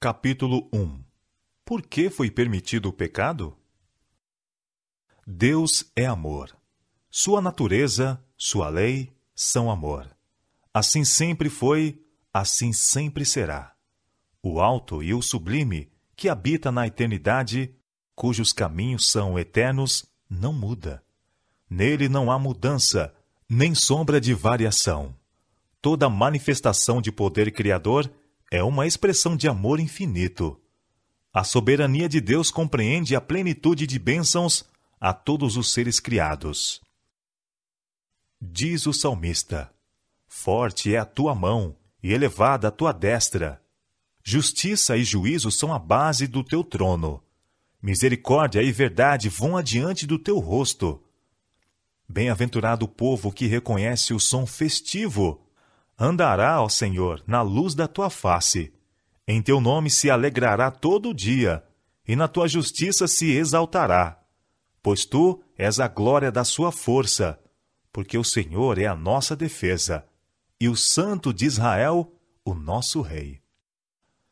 Capítulo 1. Por que foi permitido o pecado? Deus é amor. Sua natureza, sua lei, são amor. Assim sempre foi, assim sempre será. O alto e o sublime, que habita na eternidade, cujos caminhos são eternos, não muda. Nele não há mudança, nem sombra de variação. Toda manifestação de poder criador é uma expressão de amor infinito. A soberania de Deus compreende a plenitude de bênçãos a todos os seres criados. Diz o salmista: Forte é a tua mão e elevada a tua destra. Justiça e juízo são a base do teu trono. Misericórdia e verdade vão adiante do teu rosto. Bem-aventurado o povo que reconhece o som festivo. Andará, ó Senhor, na luz da tua face. Em teu nome se alegrará todo o dia, e na tua justiça se exaltará. Pois tu és a glória da sua força, porque o Senhor é a nossa defesa, e o Santo de Israel, o nosso Rei.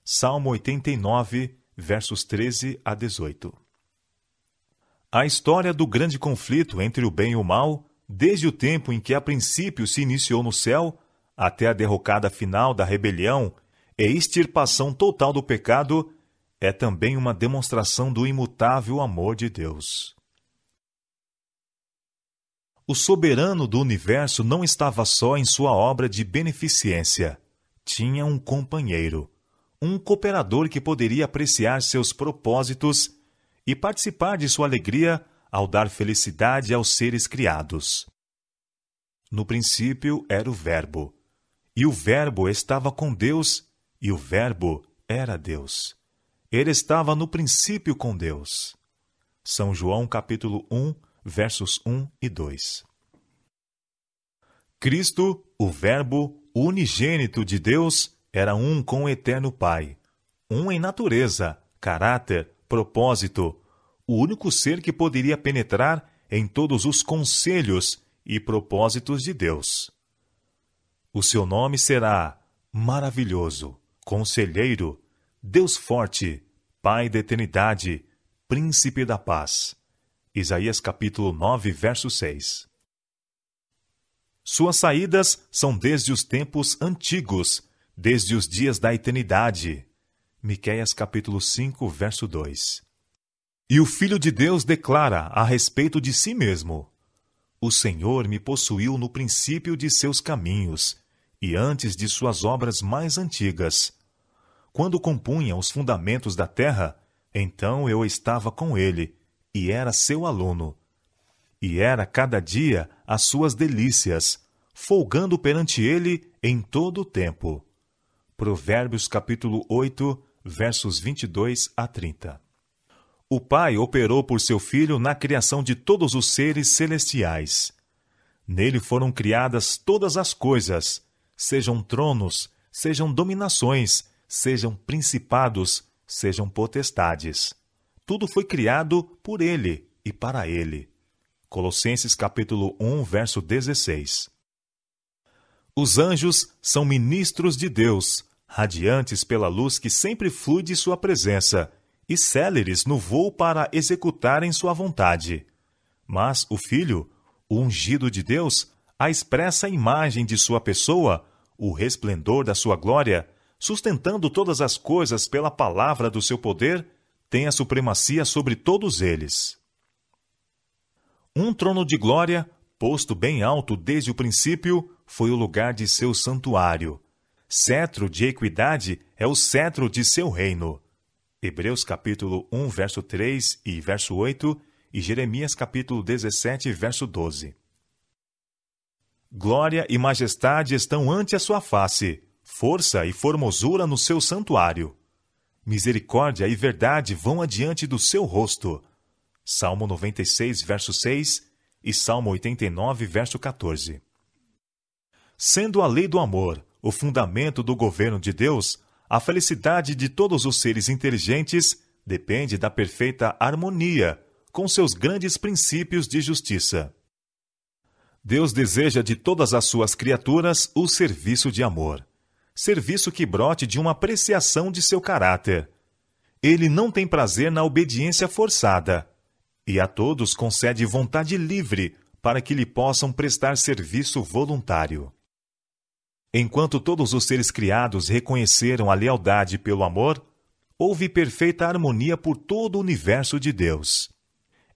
Salmo 89, versos 13 a 18. A história do grande conflito entre o bem e o mal, desde o tempo em que a princípio se iniciou no céu, até a derrocada final da rebelião e extirpação total do pecado, é também uma demonstração do imutável amor de Deus. O soberano do universo não estava só em sua obra de beneficência. Tinha um companheiro, um cooperador que poderia apreciar seus propósitos e participar de sua alegria ao dar felicidade aos seres criados. No princípio era o Verbo, e o Verbo estava com Deus, e o Verbo era Deus. Ele estava no princípio com Deus. São João capítulo 1, versos 1 e 2. Cristo, o Verbo, o unigênito de Deus, era um com o eterno Pai. Um em natureza, caráter, propósito, o único ser que poderia penetrar em todos os conselhos e propósitos de Deus. O seu nome será Maravilhoso, Conselheiro, Deus Forte, Pai da Eternidade, Príncipe da Paz. Isaías capítulo 9, verso 6. Suas saídas são desde os tempos antigos, desde os dias da eternidade. Miqueias capítulo 5, verso 2. E o Filho de Deus declara a respeito de si mesmo: O Senhor me possuiu no princípio de seus caminhos, e antes de suas obras mais antigas. Quando compunha os fundamentos da terra, então eu estava com ele, e era seu aluno. E era cada dia as suas delícias, folgando perante ele em todo o tempo. Provérbios capítulo 8, versos 22 a 30. O Pai operou por seu Filho na criação de todos os seres celestiais. Nele foram criadas todas as coisas, sejam tronos, sejam dominações, sejam principados, sejam potestades. Tudo foi criado por ele e para ele. Colossenses capítulo 1, verso 16. Os anjos são ministros de Deus, radiantes pela luz que sempre flui de sua presença, e céleres no voo para executarem sua vontade. Mas o Filho, o ungido de Deus, a expressa imagem de sua pessoa, o resplendor da sua glória, sustentando todas as coisas pela palavra do seu poder, tem a supremacia sobre todos eles. Um trono de glória, posto bem alto desde o princípio, foi o lugar de seu santuário. Cetro de equidade é o cetro de seu reino. Hebreus capítulo 1, verso 3 e verso 8, e Jeremias capítulo 17, verso 12. Glória e majestade estão ante a sua face, força e formosura no seu santuário. Misericórdia e verdade vão adiante do seu rosto. Salmo 96, verso 6 e Salmo 89, verso 14. Sendo a lei do amor o fundamento do governo de Deus, a felicidade de todos os seres inteligentes depende da perfeita harmonia com seus grandes princípios de justiça. Deus deseja de todas as suas criaturas o serviço de amor. serviço que brote de uma apreciação de seu caráter. Ele não tem prazer na obediência forçada, e a todos concede vontade livre para que lhe possam prestar serviço voluntário. Enquanto todos os seres criados reconheceram a lealdade pelo amor, houve perfeita harmonia por todo o universo de Deus.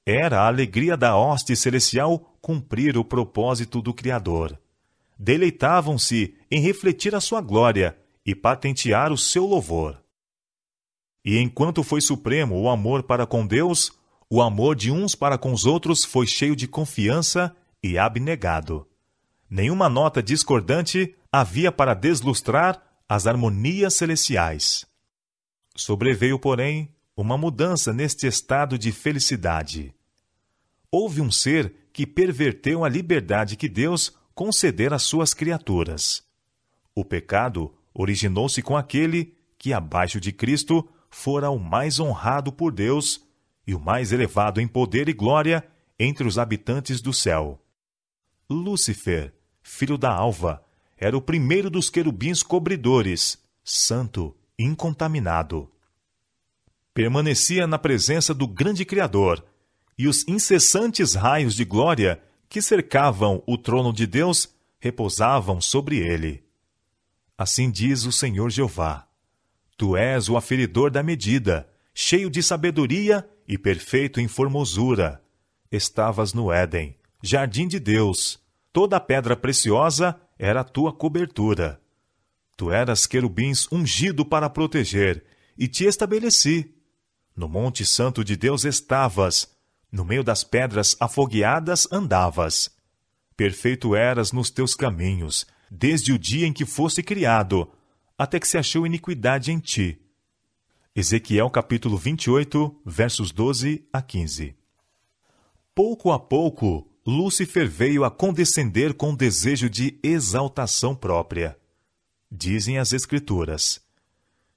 Era a alegria da hoste celestial cumprir o propósito do Criador. Deleitavam-se em refletir a sua glória e patentear o seu louvor. E enquanto foi supremo o amor para com Deus, o amor de uns para com os outros foi cheio de confiança e abnegado. Nenhuma nota discordante havia para deslustrar as harmonias celestiais. Sobreveio, porém, uma mudança neste estado de felicidade. Houve um ser que perverteu a liberdade que Deus concedera às suas criaturas. O pecado originou-se com aquele que, abaixo de Cristo, fora o mais honrado por Deus e o mais elevado em poder e glória entre os habitantes do céu. Lúcifer, filho da alva, era o primeiro dos querubins cobridores, santo, incontaminado. Permanecia na presença do grande Criador, e os incessantes raios de glória que cercavam o trono de Deus repousavam sobre ele. Assim diz o Senhor Jeová: Tu és o aferidor da medida, cheio de sabedoria e perfeito em formosura. Estavas no Éden, jardim de Deus. Toda a pedra preciosa era a tua cobertura. Tu eras querubins ungido para proteger, e te estabeleci. No monte santo de Deus estavas, no meio das pedras afogueadas andavas. Perfeito eras nos teus caminhos, desde o dia em que foste criado, até que se achou iniquidade em ti. Ezequiel capítulo 28, versos 12 a 15. Pouco a pouco, Lúcifer veio a condescender com desejo de exaltação própria. Dizem as Escrituras: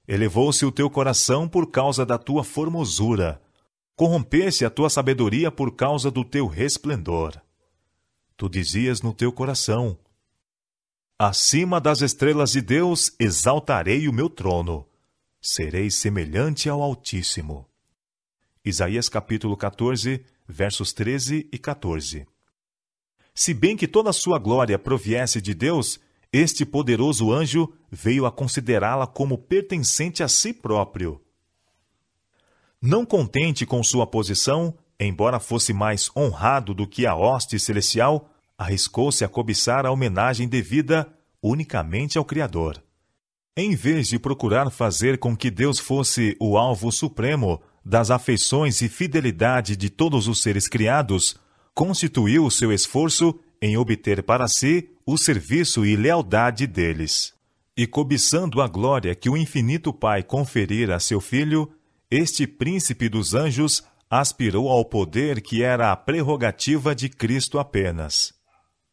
Elevou-se o teu coração por causa da tua formosura, corrompesse a tua sabedoria por causa do teu resplendor. Tu dizias no teu coração: Acima das estrelas de Deus exaltarei o meu trono, serei semelhante ao Altíssimo. Isaías capítulo 14, versos 13 e 14. Se bem que toda a sua glória proviesse de Deus, este poderoso anjo veio a considerá-la como pertencente a si próprio. Não contente com sua posição, embora fosse mais honrado do que a hoste celestial, arriscou-se a cobiçar a homenagem devida unicamente ao Criador. Em vez de procurar fazer com que Deus fosse o alvo supremo das afeições e fidelidade de todos os seres criados, constituiu o seu esforço em obter para si o serviço e lealdade deles. E cobiçando a glória que o infinito Pai conferira a seu Filho, este príncipe dos anjos aspirou ao poder que era a prerrogativa de Cristo apenas.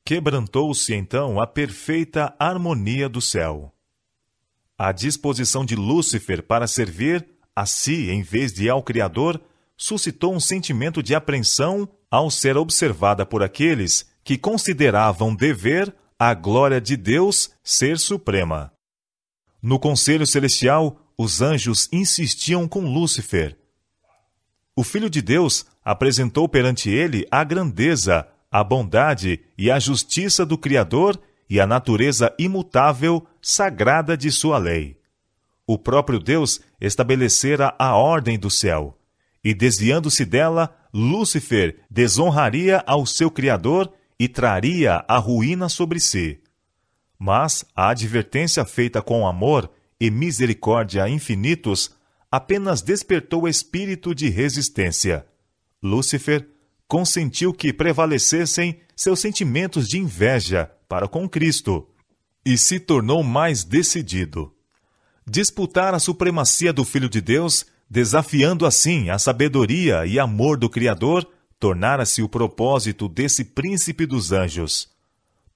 Quebrantou-se então a perfeita harmonia do céu. A disposição de Lúcifer para servir a si em vez de ao Criador suscitou um sentimento de apreensão ao ser observada por aqueles que consideravam dever a glória de Deus ser suprema. No conselho celestial, os anjos insistiam com Lúcifer. O Filho de Deus apresentou perante ele a grandeza, a bondade e a justiça do Criador e a natureza imutável, sagrada de sua lei. O próprio Deus estabelecera a ordem do céu, e desviando-se dela, Lúcifer desonraria ao seu Criador e traria a ruína sobre si. Mas a advertência feita com amor e misericórdia infinitos apenas despertou o espírito de resistência. Lúcifer consentiu que prevalecessem seus sentimentos de inveja para com Cristo e se tornou mais decidido. Disputar a supremacia do Filho de Deus, desafiando assim a sabedoria e amor do Criador, tornara-se o propósito desse príncipe dos anjos.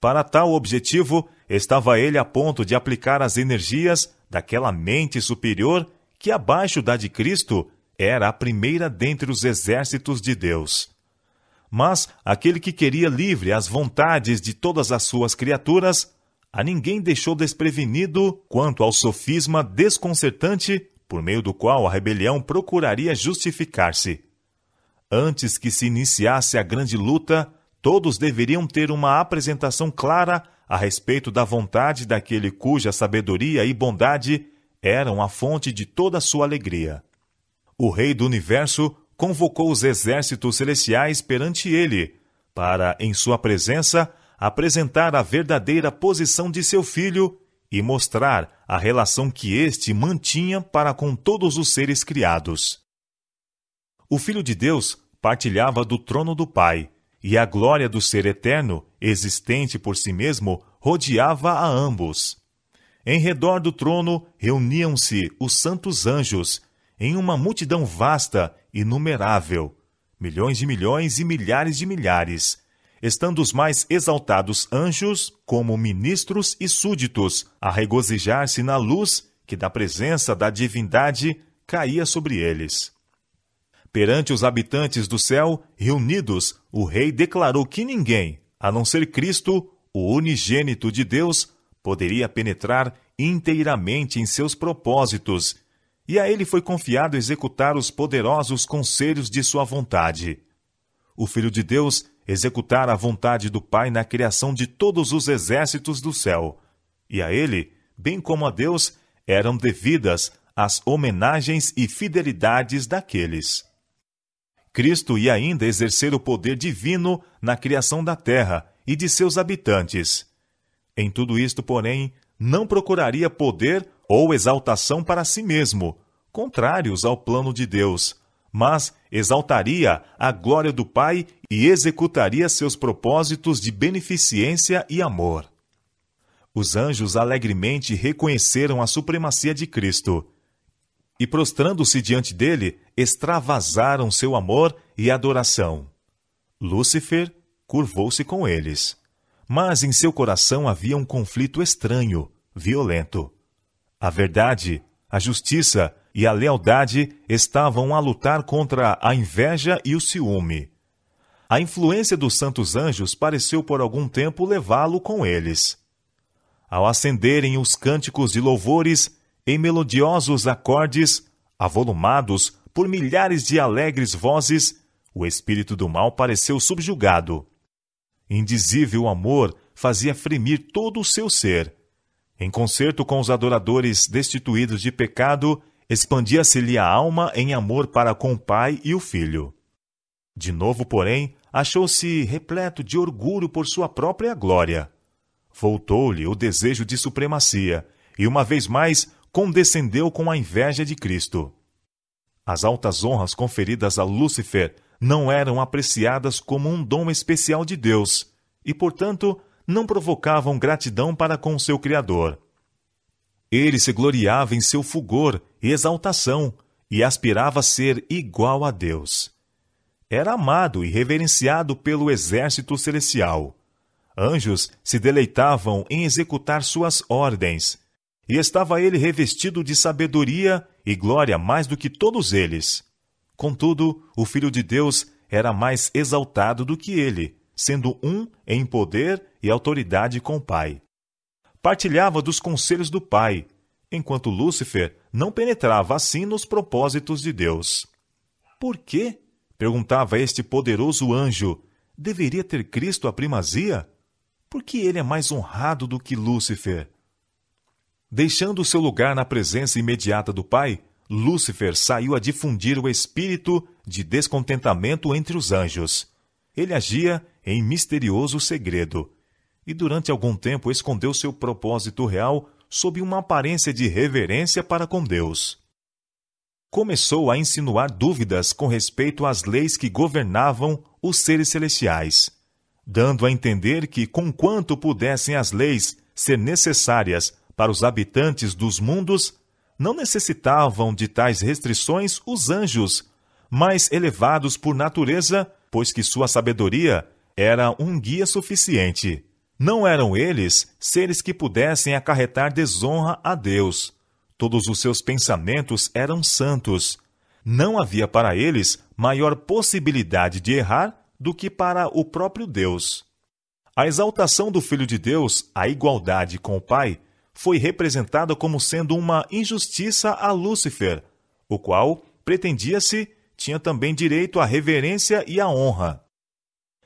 Para tal objetivo, estava ele a ponto de aplicar as energias daquela mente superior que, abaixo da de Cristo, era a primeira dentre os exércitos de Deus. Mas aquele que queria livre as vontades de todas as suas criaturas, a ninguém deixou desprevenido quanto ao sofisma desconcertante por meio do qual a rebelião procuraria justificar-se. Antes que se iniciasse a grande luta, todos deveriam ter uma apresentação clara a respeito da vontade daquele cuja sabedoria e bondade eram a fonte de toda a sua alegria. O Rei do Universo convocou os exércitos celestiais perante ele, para, em sua presença, apresentar a verdadeira posição de seu filho e mostrar a relação que este mantinha para com todos os seres criados. O Filho de Deus partilhava do trono do Pai, e a glória do Ser Eterno, existente por si mesmo, rodeava a ambos. Em redor do trono reuniam-se os santos anjos, em uma multidão vasta e inumerável, milhões e milhares de milhares, estando os mais exaltados anjos como ministros e súditos a regozijar-se na luz que da presença da divindade caía sobre eles. Perante os habitantes do céu, reunidos, o rei declarou que ninguém, a não ser Cristo, o unigênito de Deus, poderia penetrar inteiramente em seus propósitos, e a ele foi confiado executar os poderosos conselhos de sua vontade. O Filho de Deus executara a vontade do Pai na criação de todos os exércitos do céu, e a ele, bem como a Deus, eram devidas as homenagens e fidelidades daqueles. Cristo ia ainda exercer o poder divino na criação da terra e de seus habitantes. Em tudo isto, porém, não procuraria poder ou exaltação para si mesmo, contrários ao plano de Deus, mas exaltaria a glória do Pai e executaria seus propósitos de beneficência e amor. Os anjos alegremente reconheceram a supremacia de Cristo, e prostrando-se diante dele, extravasaram seu amor e adoração. Lúcifer curvou-se com eles, mas em seu coração havia um conflito estranho, violento. A verdade, a justiça e a lealdade estavam a lutar contra a inveja e o ciúme. A influência dos santos anjos pareceu por algum tempo levá-lo com eles. Ao acenderem os cânticos de louvores, em melodiosos acordes, avolumados por milhares de alegres vozes, o espírito do mal pareceu subjugado. Indizível amor fazia fremir todo o seu ser. Em concerto com os adoradores destituídos de pecado, expandia-se-lhe a alma em amor para com o Pai e o Filho. De novo, porém, achou-se repleto de orgulho por sua própria glória. Voltou-lhe o desejo de supremacia, e uma vez mais condescendeu com a inveja de Cristo. As altas honras conferidas a Lúcifer não eram apreciadas como um dom especial de Deus, e, portanto, não provocavam gratidão para com seu Criador. Ele se gloriava em seu fulgor e exaltação, e aspirava a ser igual a Deus. Era amado e reverenciado pelo exército celestial. Anjos se deleitavam em executar suas ordens, e estava ele revestido de sabedoria e glória mais do que todos eles. Contudo, o Filho de Deus era mais exaltado do que ele, sendo um em poder e autoridade com o Pai. Partilhava dos conselhos do Pai, enquanto Lúcifer não penetrava assim nos propósitos de Deus. Por quê? Perguntava este poderoso anjo. Deveria ter Cristo a primazia? Por que ele é mais honrado do que Lúcifer? Deixando seu lugar na presença imediata do Pai, Lúcifer saiu a difundir o espírito de descontentamento entre os anjos. Ele agia em misterioso segredo, e durante algum tempo escondeu seu propósito real sob uma aparência de reverência para com Deus. Começou a insinuar dúvidas com respeito às leis que governavam os seres celestiais, dando a entender que, conquanto pudessem as leis ser necessárias para os habitantes dos mundos, não necessitavam de tais restrições os anjos, mais elevados por natureza, pois que sua sabedoria era um guia suficiente. Não eram eles seres que pudessem acarretar desonra a Deus. Todos os seus pensamentos eram santos. Não havia para eles maior possibilidade de errar do que para o próprio Deus. A exaltação do Filho de Deus, a igualdade com o Pai, foi representada como sendo uma injustiça a Lúcifer, o qual, pretendia-se, tinha também direito à reverência e à honra.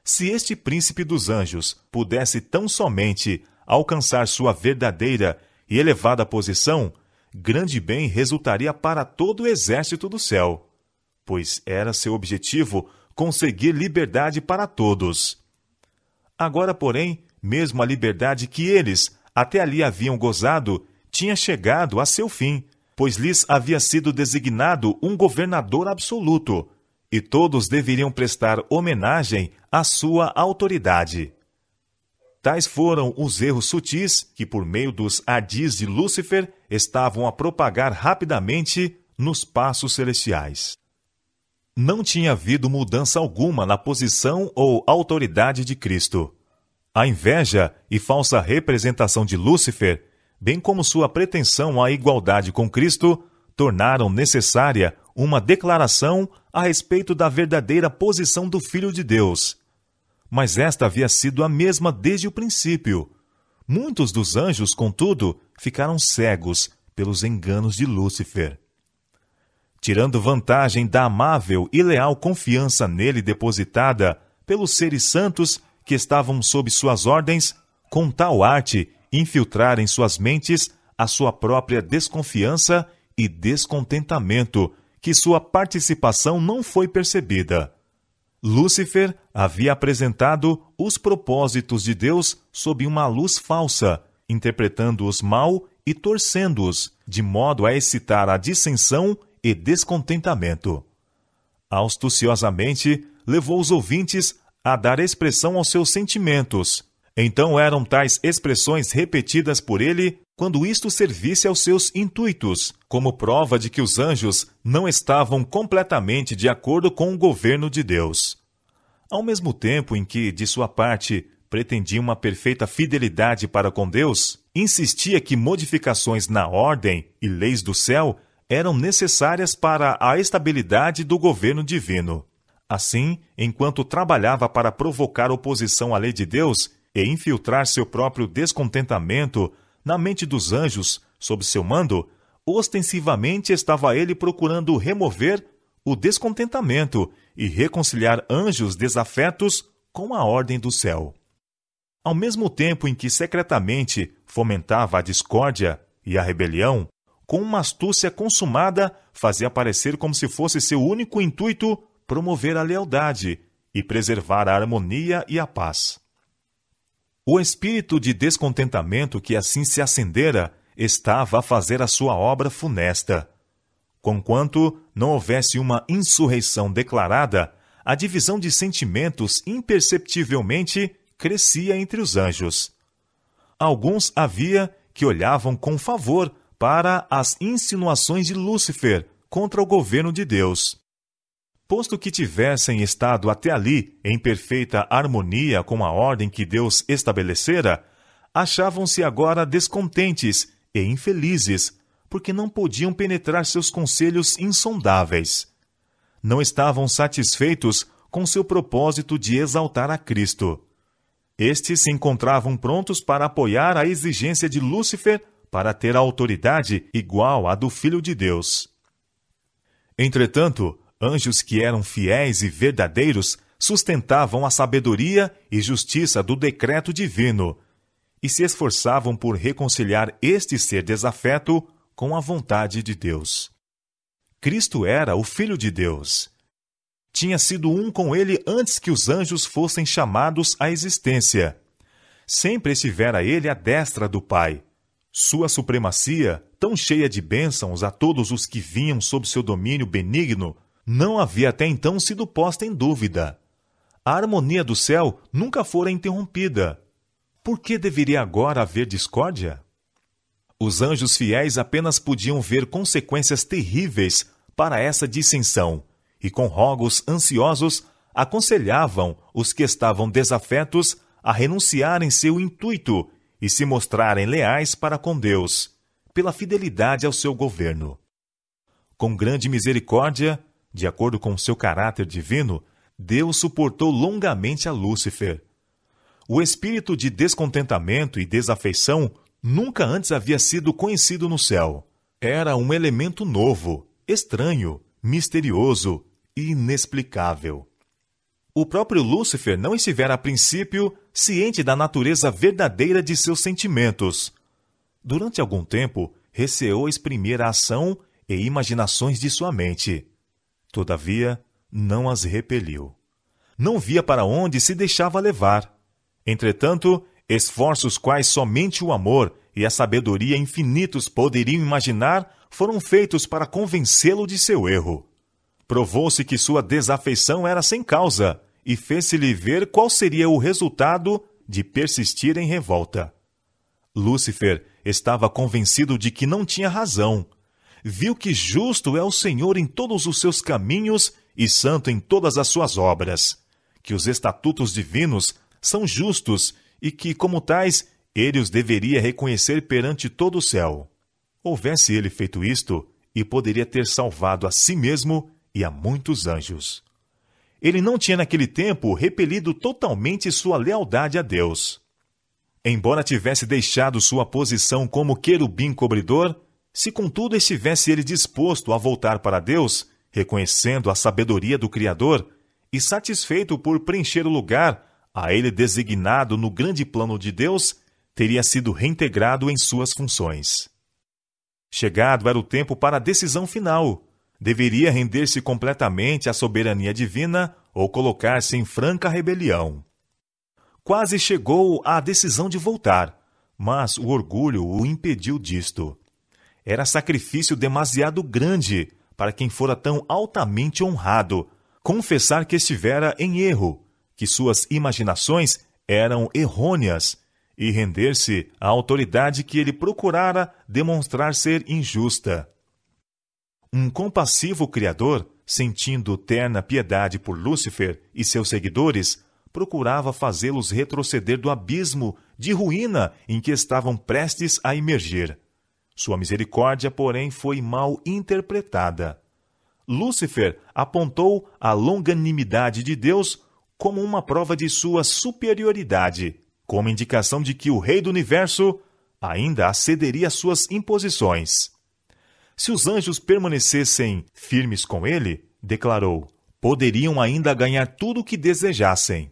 Se este príncipe dos anjos pudesse tão somente alcançar sua verdadeira e elevada posição, grande bem resultaria para todo o exército do céu, pois era seu objetivo conseguir liberdade para todos. Agora, porém, mesmo a liberdade que eles até ali haviam gozado tinha chegado a seu fim, pois lhes havia sido designado um governador absoluto, e todos deveriam prestar homenagem à sua autoridade. Tais foram os erros sutis que, por meio dos ardis de Lúcifer, estavam a propagar rapidamente nos passos celestiais. Não tinha havido mudança alguma na posição ou autoridade de Cristo. A inveja e falsa representação de Lúcifer, bem como sua pretensão à igualdade com Cristo, tornaram necessária uma declaração a respeito da verdadeira posição do Filho de Deus. Mas esta havia sido a mesma desde o princípio. Muitos dos anjos, contudo, ficaram cegos pelos enganos de Lúcifer. Tirando vantagem da amável e leal confiança nele depositada pelos seres santos que estavam sob suas ordens, com tal arte infiltrar em suas mentes a sua própria desconfiança e descontentamento, que sua participação não foi percebida. Lúcifer havia apresentado os propósitos de Deus sob uma luz falsa, interpretando-os mal e torcendo-os, de modo a excitar a dissensão e descontentamento. Astuciosamente, levou os ouvintes a dar expressão aos seus sentimentos. Então eram tais expressões repetidas por ele quando isto servisse aos seus intuitos, como prova de que os anjos não estavam completamente de acordo com o governo de Deus. Ao mesmo tempo em que, de sua parte, pretendia uma perfeita fidelidade para com Deus, insistia que modificações na ordem e leis do céu eram necessárias para a estabilidade do governo divino. Assim, enquanto trabalhava para provocar oposição à lei de Deus e infiltrar seu próprio descontentamento na mente dos anjos sob seu mando, ostensivamente estava ele procurando remover o descontentamento e reconciliar anjos desafetos com a ordem do céu. Ao mesmo tempo em que secretamente fomentava a discórdia e a rebelião, com uma astúcia consumada, fazia parecer como se fosse seu único intuito promover a lealdade e preservar a harmonia e a paz. O espírito de descontentamento que assim se acendera estava a fazer a sua obra funesta. Conquanto não houvesse uma insurreição declarada, a divisão de sentimentos imperceptivelmente crescia entre os anjos. Alguns havia que olhavam com favor para as insinuações de Lúcifer contra o governo de Deus. Posto que tivessem estado até ali em perfeita harmonia com a ordem que Deus estabelecera, achavam-se agora descontentes e infelizes, porque não podiam penetrar seus conselhos insondáveis. Não estavam satisfeitos com seu propósito de exaltar a Cristo. Estes se encontravam prontos para apoiar a exigência de Lúcifer para ter a autoridade igual à do Filho de Deus. Entretanto, anjos que eram fiéis e verdadeiros sustentavam a sabedoria e justiça do decreto divino e se esforçavam por reconciliar este ser desafeto com a vontade de Deus. Cristo era o Filho de Deus. Tinha sido um com ele antes que os anjos fossem chamados à existência. Sempre estivera ele à destra do Pai. Sua supremacia, tão cheia de bênçãos a todos os que vinham sob seu domínio benigno, não havia até então sido posta em dúvida. A harmonia do céu nunca fora interrompida. Por que deveria agora haver discórdia? Os anjos fiéis apenas podiam ver consequências terríveis para essa dissensão, e com rogos ansiosos aconselhavam os que estavam desafetos a renunciarem seu intuito e se mostrarem leais para com Deus, pela fidelidade ao seu governo. Com grande misericórdia, de acordo com seu caráter divino, Deus suportou longamente a Lúcifer. O espírito de descontentamento e desafeição nunca antes havia sido conhecido no céu. Era um elemento novo, estranho, misterioso e inexplicável. O próprio Lúcifer não estivera a princípio ciente da natureza verdadeira de seus sentimentos. Durante algum tempo, receou exprimir a ação e imaginações de sua mente. Todavia, não as repeliu. Não via para onde se deixava levar. Entretanto, esforços quais somente o amor e a sabedoria infinitos poderiam imaginar foram feitos para convencê-lo de seu erro. Provou-se que sua desafeição era sem causa e fez-se-lhe ver qual seria o resultado de persistir em revolta. Lúcifer estava convencido de que não tinha razão. Viu que justo é o Senhor em todos os seus caminhos e santo em todas as suas obras, que os estatutos divinos são justos e que, como tais, ele os deveria reconhecer perante todo o céu. Houvesse ele feito isto, e poderia ter salvado a si mesmo e a muitos anjos. Ele não tinha naquele tempo repelido totalmente sua lealdade a Deus. Embora tivesse deixado sua posição como querubim cobridor, se contudo estivesse ele disposto a voltar para Deus, reconhecendo a sabedoria do Criador e satisfeito por preencher o lugar a ele designado no grande plano de Deus, teria sido reintegrado em suas funções. Chegado era o tempo para a decisão final. Deveria render-se completamente à soberania divina ou colocar-se em franca rebelião. Quase chegou à decisão de voltar, mas o orgulho o impediu disto. Era sacrifício demasiado grande para quem fora tão altamente honrado confessar que estivera em erro, que suas imaginações eram errôneas, e render-se à autoridade que ele procurara demonstrar ser injusta. Um compassivo Criador, sentindo terna piedade por Lúcifer e seus seguidores, procurava fazê-los retroceder do abismo de ruína em que estavam prestes a imergir. Sua misericórdia, porém, foi mal interpretada. Lúcifer apontou a longanimidade de Deus como uma prova de sua superioridade, como indicação de que o Rei do Universo ainda acederia às suas imposições. Se os anjos permanecessem firmes com ele, declarou, poderiam ainda ganhar tudo o que desejassem.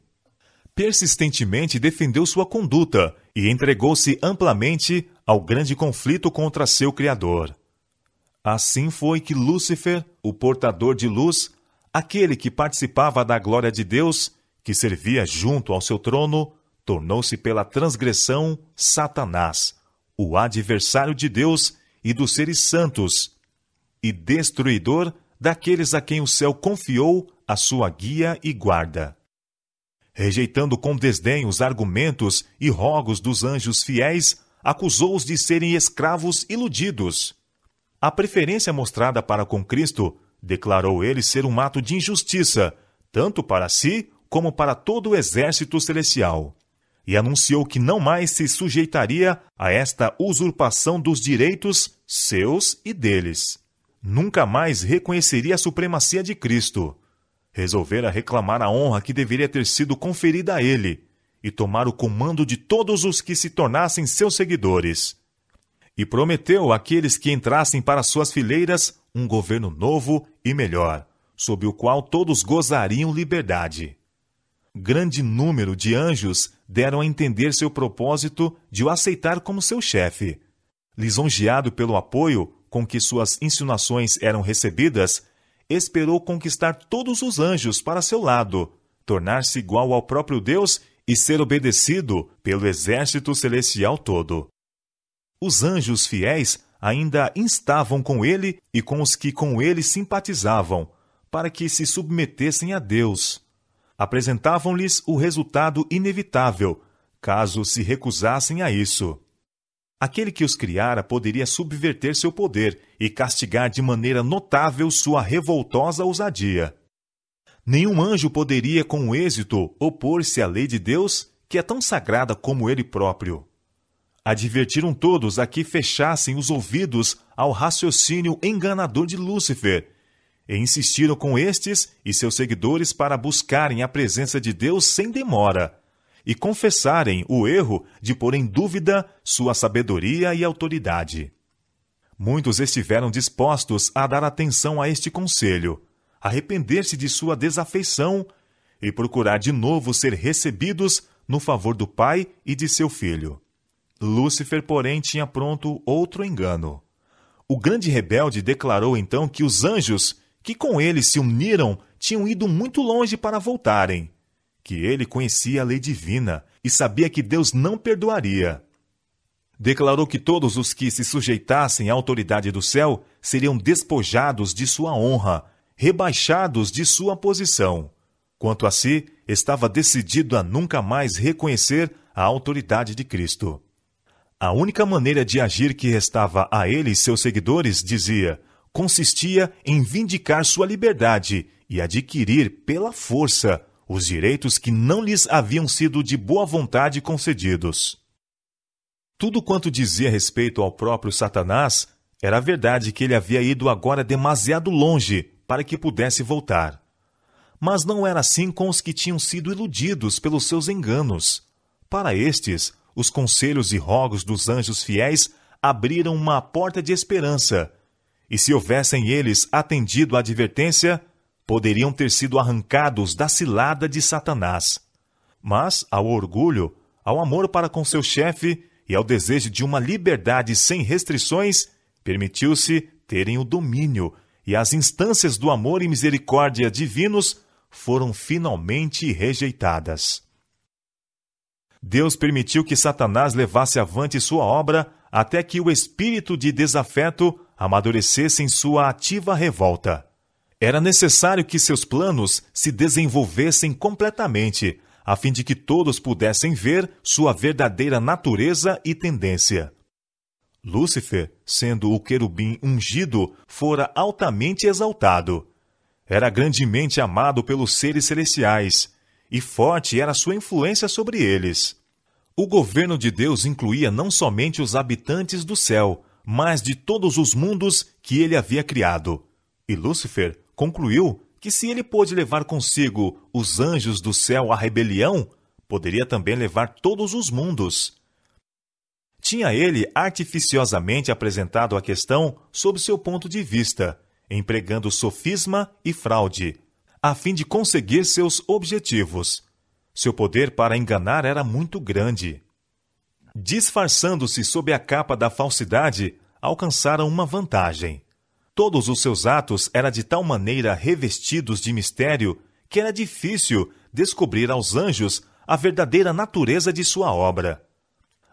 Persistentemente defendeu sua conduta e entregou-se amplamente ao grande conflito contra seu Criador. Assim foi que Lúcifer, o portador de luz, aquele que participava da glória de Deus, que servia junto ao seu trono, tornou-se pela transgressão Satanás, o adversário de Deus e dos seres santos, e destruidor daqueles a quem o céu confiou a sua guia e guarda. Rejeitando com desdém os argumentos e rogos dos anjos fiéis, acusou-os de serem escravos iludidos. A preferência mostrada para com Cristo declarou ele ser um ato de injustiça, tanto para si como para todo o exército celestial, e anunciou que não mais se sujeitaria a esta usurpação dos direitos seus e deles. Nunca mais reconheceria a supremacia de Cristo. Resolvera reclamar a honra que deveria ter sido conferida a ele e tomar o comando de todos os que se tornassem seus seguidores. E prometeu àqueles que entrassem para suas fileiras um governo novo e melhor, sob o qual todos gozariam liberdade. Grande número de anjos deram a entender seu propósito de o aceitar como seu chefe. Lisonjeado pelo apoio com que suas insinuações eram recebidas, esperou conquistar todos os anjos para seu lado, tornar-se igual ao próprio Deus e ser obedecido pelo exército celestial todo. Os anjos fiéis ainda instavam com ele e com os que com ele simpatizavam, para que se submetessem a Deus. Apresentavam-lhes o resultado inevitável, caso se recusassem a isso. Aquele que os criara poderia subverter seu poder e castigar de maneira notável sua revoltosa ousadia. Nenhum anjo poderia com êxito opor-se à lei de Deus, que é tão sagrada como ele próprio. Advertiram todos a que fechassem os ouvidos ao raciocínio enganador de Lúcifer, e insistiram com estes e seus seguidores para buscarem a presença de Deus sem demora, e confessarem o erro de pôr em dúvida sua sabedoria e autoridade. Muitos estiveram dispostos a dar atenção a este conselho, arrepender-se de sua desafeição e procurar de novo ser recebidos no favor do Pai e de seu Filho. Lúcifer, porém, tinha pronto outro engano. O grande rebelde declarou então que os anjos que com ele se uniram tinham ido muito longe para voltarem, que ele conhecia a lei divina e sabia que Deus não perdoaria. Declarou que todos os que se sujeitassem à autoridade do céu seriam despojados de sua honra, rebaixados de sua posição. Quanto a si, estava decidido a nunca mais reconhecer a autoridade de Cristo. A única maneira de agir que restava a ele e seus seguidores, dizia, consistia em vindicar sua liberdade e adquirir pela força os direitos que não lhes haviam sido de boa vontade concedidos. Tudo quanto dizia respeito ao próprio Satanás era verdade que ele havia ido agora demasiado longe para que pudesse voltar. Mas não era assim com os que tinham sido iludidos pelos seus enganos. Para estes, os conselhos e rogos dos anjos fiéis abriram uma porta de esperança, e se houvessem eles atendido à advertência, poderiam ter sido arrancados da cilada de Satanás. Mas, ao orgulho, ao amor para com seu chefe e ao desejo de uma liberdade sem restrições, permitiu-se terem o domínio, e as instâncias do amor e misericórdia divinos foram finalmente rejeitadas. Deus permitiu que Satanás levasse avante sua obra até que o espírito de desafeto amadurecesse em sua ativa revolta. Era necessário que seus planos se desenvolvessem completamente, a fim de que todos pudessem ver sua verdadeira natureza e tendência. Lúcifer, sendo o querubim ungido, fora altamente exaltado. Era grandemente amado pelos seres celestiais, e forte era sua influência sobre eles. O governo de Deus incluía não somente os habitantes do céu, mas de todos os mundos que ele havia criado. E Lúcifer concluiu que se ele pôde levar consigo os anjos do céu à rebelião, poderia também levar todos os mundos. Tinha ele artificiosamente apresentado a questão sob seu ponto de vista, empregando sofisma e fraude, a fim de conseguir seus objetivos. Seu poder para enganar era muito grande. Disfarçando-se sob a capa da falsidade, alcançaram uma vantagem. Todos os seus atos eram de tal maneira revestidos de mistério que era difícil descobrir aos anjos a verdadeira natureza de sua obra.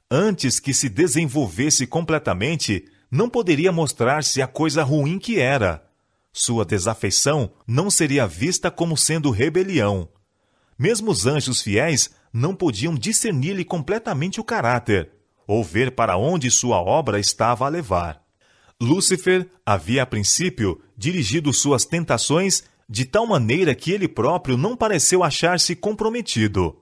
Antes que se desenvolvesse completamente, não poderia mostrar-se a coisa ruim que era. Sua desafeição não seria vista como sendo rebelião. Mesmo os anjos fiéis não podiam discernir-lhe completamente o caráter, ou ver para onde sua obra estava a levar. Lúcifer havia, a princípio, dirigido suas tentações de tal maneira que ele próprio não pareceu achar-se comprometido.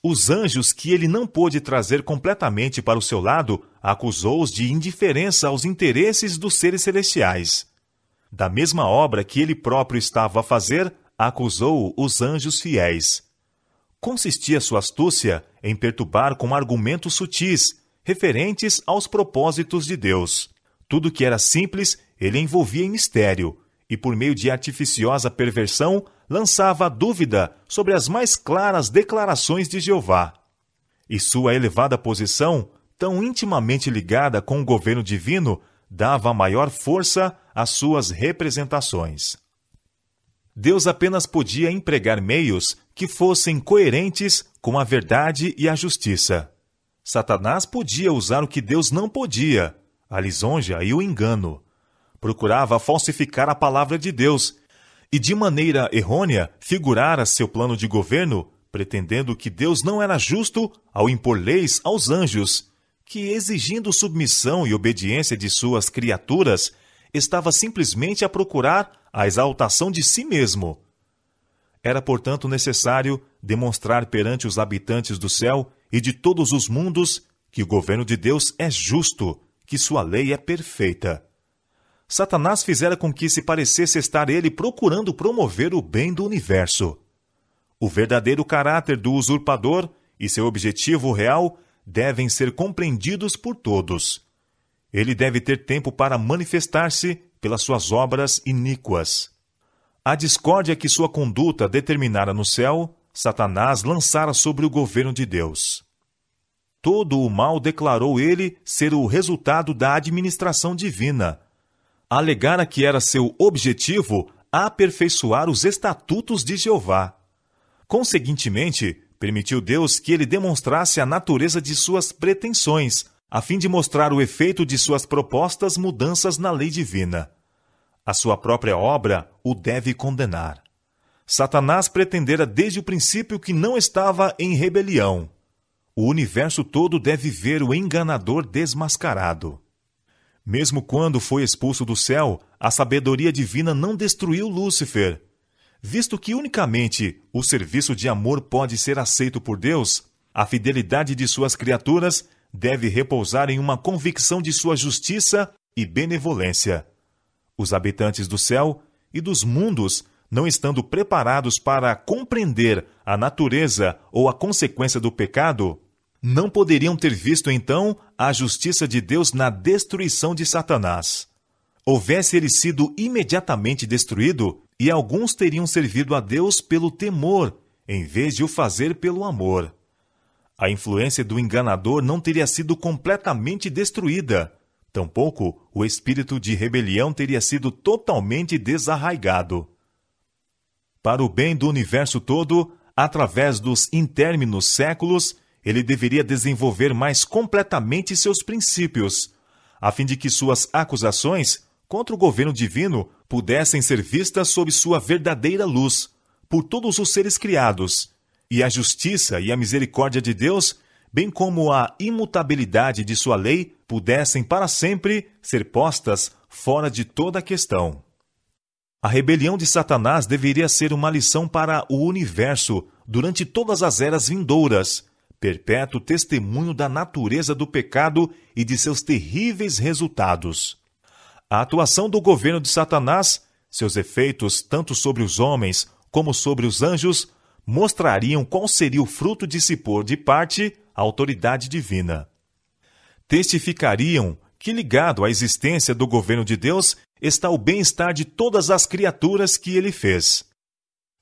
Os anjos que ele não pôde trazer completamente para o seu lado, acusou-os de indiferença aos interesses dos seres celestiais. Da mesma obra que ele próprio estava a fazer, acusou os anjos fiéis. Consistia sua astúcia em perturbar com argumentos sutis, referentes aos propósitos de Deus. Tudo que era simples, ele envolvia em mistério, e por meio de artificiosa perversão, lançava a dúvida sobre as mais claras declarações de Jeová. E sua elevada posição, tão intimamente ligada com o governo divino, dava maior força às suas representações. Deus apenas podia empregar meios que fossem coerentes com a verdade e a justiça. Satanás podia usar o que Deus não podia, a lisonja e o engano. Procurava falsificar a palavra de Deus e, de maneira errônea, figurar a seu plano de governo, pretendendo que Deus não era justo ao impor leis aos anjos, que, exigindo submissão e obediência de suas criaturas, estava simplesmente a procurar a exaltação de si mesmo. Era, portanto, necessário demonstrar perante os habitantes do céu e de todos os mundos que o governo de Deus é justo, que sua lei é perfeita. Satanás fizera com que se parecesse estar ele procurando promover o bem do universo. O verdadeiro caráter do usurpador e seu objetivo real devem ser compreendidos por todos. Ele deve ter tempo para manifestar-se pelas suas obras iníquas. A discórdia que sua conduta determinara no céu, Satanás lançara sobre o governo de Deus. Todo o mal declarou ele ser o resultado da administração divina. Alegara que era seu objetivo aperfeiçoar os estatutos de Jeová. Conseguintemente, permitiu Deus que ele demonstrasse a natureza de suas pretensões, a fim de mostrar o efeito de suas propostas mudanças na lei divina. A sua própria obra o deve condenar. Satanás pretendera desde o princípio que não estava em rebelião. O universo todo deve ver o enganador desmascarado. Mesmo quando foi expulso do céu, a sabedoria divina não destruiu Lúcifer. Visto que unicamente o serviço de amor pode ser aceito por Deus, a fidelidade de suas criaturas deve repousar em uma convicção de sua justiça e benevolência. Os habitantes do céu e dos mundos, não estando preparados para compreender a natureza ou a consequência do pecado, não poderiam ter visto então a justiça de Deus na destruição de Satanás. Houvesse ele sido imediatamente destruído, e alguns teriam servido a Deus pelo temor, em vez de o fazer pelo amor. A influência do enganador não teria sido completamente destruída. Tampouco o espírito de rebelião teria sido totalmente desarraigado. Para o bem do universo todo, através dos intérminos séculos, ele deveria desenvolver mais completamente seus princípios, a fim de que suas acusações contra o governo divino pudessem ser vistas sob sua verdadeira luz, por todos os seres criados, e a justiça e a misericórdia de Deus, bem como a imutabilidade de sua lei, pudessem para sempre ser postas fora de toda a questão. A rebelião de Satanás deveria ser uma lição para o universo durante todas as eras vindouras, perpétuo testemunho da natureza do pecado e de seus terríveis resultados. A atuação do governo de Satanás, seus efeitos tanto sobre os homens como sobre os anjos, mostrariam qual seria o fruto de se pôr de parte a autoridade divina. Testificariam que, ligado à existência do governo de Deus, está o bem-estar de todas as criaturas que ele fez.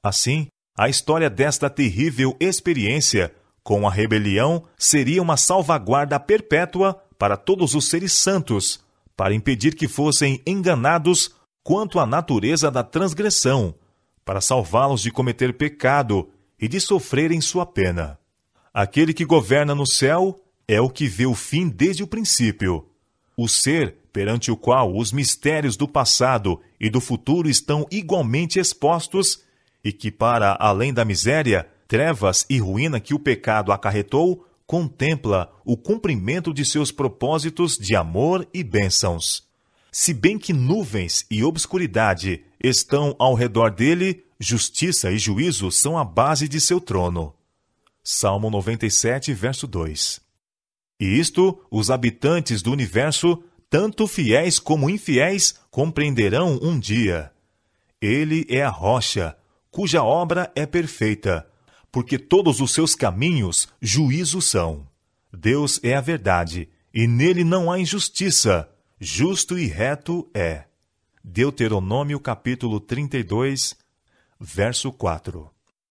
Assim, a história desta terrível experiência com a rebelião seria uma salvaguarda perpétua para todos os seres santos, para impedir que fossem enganados quanto à natureza da transgressão, para salvá-los de cometer pecado e de sofrerem sua pena. Aquele que governa no céu é o que vê o fim desde o princípio. O ser perante o qual os mistérios do passado e do futuro estão igualmente expostos e que, para além da miséria, trevas e ruína que o pecado acarretou, contempla o cumprimento de seus propósitos de amor e bênçãos. Se bem que nuvens e obscuridade estão ao redor dele, justiça e juízo são a base de seu trono. Salmo 97, verso 2. E isto, os habitantes do universo, tanto fiéis como infiéis, compreenderão um dia. Ele é a rocha, cuja obra é perfeita, porque todos os seus caminhos juízo são. Deus é a verdade, e nele não há injustiça. Justo e reto é. Deuteronômio capítulo 32, verso 4.